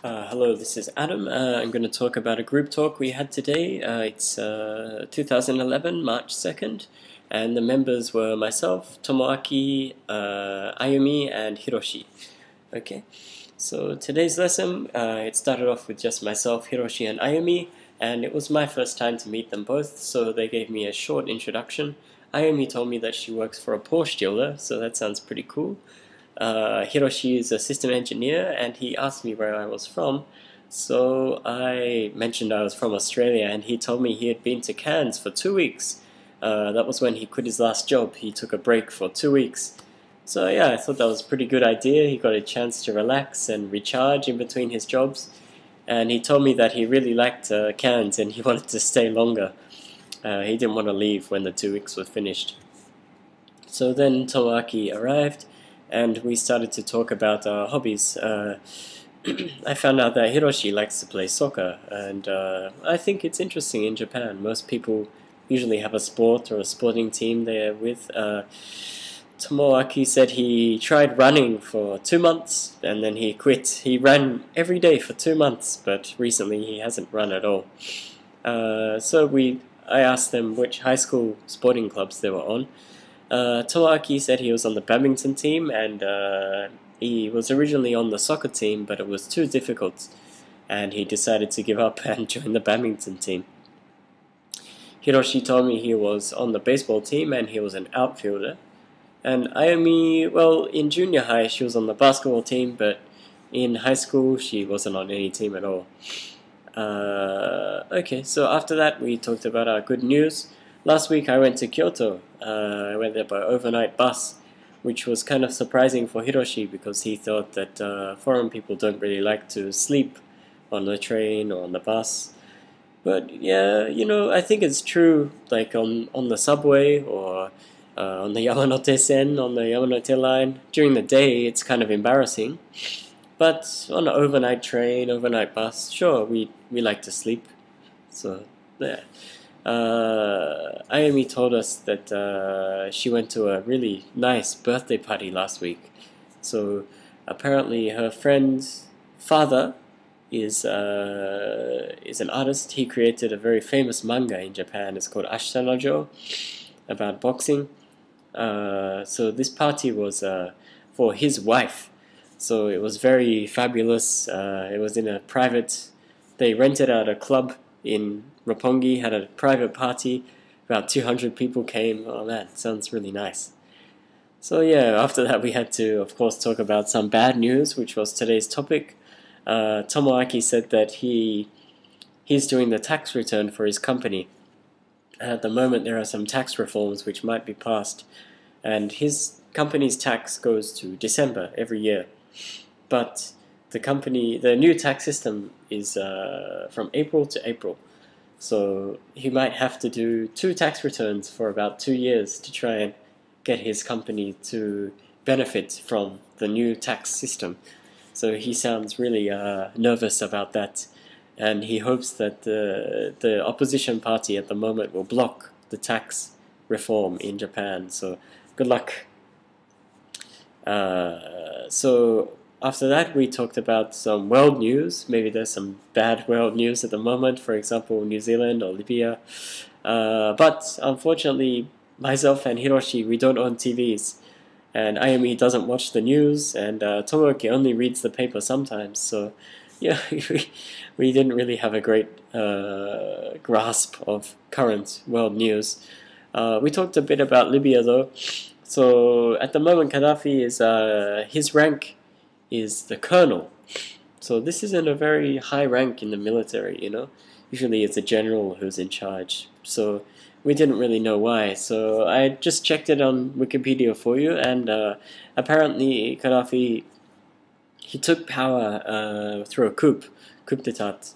Hello, this is Adam. I'm going to talk about a group talk we had today. It's 2011, March 2nd, and the members were myself, Tomoaki, Ayumi, and Hiroshi. Okay, so today's lesson, it started off with just myself, Hiroshi, and Ayumi, and it was my first time to meet them both, so they gave me a short introduction. Ayumi told me that she works for a Porsche dealer, so that sounds pretty cool. Hiroshi is a system engineer, and he asked me where I was from. So I mentioned I was from Australia, and he told me he had been to Cairns for 2 weeks. That was when he quit his last job. He took a break for 2 weeks. So yeah, I thought that was a pretty good idea. He got a chance to relax and recharge in between his jobs. And he told me that he really liked Cairns and he wanted to stay longer. He didn't want to leave when the 2 weeks were finished. So then Tomoaki arrived, and we started to talk about our hobbies. I found out that Hiroshi likes to play soccer, and I think it's interesting in Japan. Most people usually have a sport or a sporting team they're with. Tomoaki said he tried running for 2 months, and then he quit. He ran every day for 2 months, but recently he hasn't run at all. I asked them which high school sporting clubs they were on. Tomoaki said he was on the badminton team, and he was originally on the soccer team, but it was too difficult, and he decided to give up and join the badminton team. Hiroshi told me he was on the baseball team, and he was an outfielder. And Ayumi, well, in junior high she was on the basketball team, but in high school she wasn't on any team at all. Okay, so after that we talked about our good news. Last week I went to Kyoto. I went there by overnight bus, which was kind of surprising for Hiroshi because he thought that foreign people don't really like to sleep on the train or on the bus. But yeah, I think it's true, like on the subway or on the Yamanote Sen, on the Yamanote line. During the day it's kind of embarrassing. But on an overnight train, overnight bus, sure, we like to sleep. So, yeah. Ayumi told us that she went to a really nice birthday party last week. So, apparently her friend's father is an artist. He created a very famous manga in Japan. It's called Ashita no Jo, about boxing. So this party was for his wife. So it was very fabulous. It was in a private. They rented out a club in Roppongi, had a private party. About 200 people came. Oh man, sounds really nice. So yeah, after that we had to, of course, talk about some bad news, which was today's topic. Tomoaki said that he's doing the tax return for his company. At the moment, there are some tax reforms which might be passed, and his company's tax goes to December every year. But the new tax system is from April to April. So he might have to do 2 tax returns for about 2 years to try and get his company to benefit from the new tax system. So he sounds really nervous about that, and he hopes that the opposition party at the moment will block the tax reform in Japan. So good luck. So after that, we talked about some world news. Maybe there's some bad world news at the moment, for example, New Zealand or Libya. But unfortunately, myself and Hiroshi, we don't own TVs. And Ayumi doesn't watch the news, and Tomoaki only reads the paper sometimes. So, yeah, we didn't really have a great grasp of current world news. We talked a bit about Libya, though. So, at the moment, Gaddafi is his rank is the colonel. So this isn't a very high rank in the military, Usually it's a general who's in charge. So we didn't really know why. So I just checked it on Wikipedia for you, and apparently Gaddafi, he took power through a coup d'état,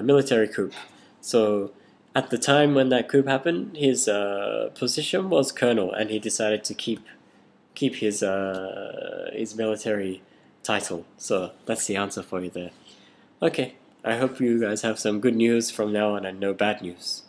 military coup. So at the time when that coup happened, his position was colonel, and he decided to keep his military title. So that's the answer for you there. Okay, I hope you guys have some good news from now on and no bad news.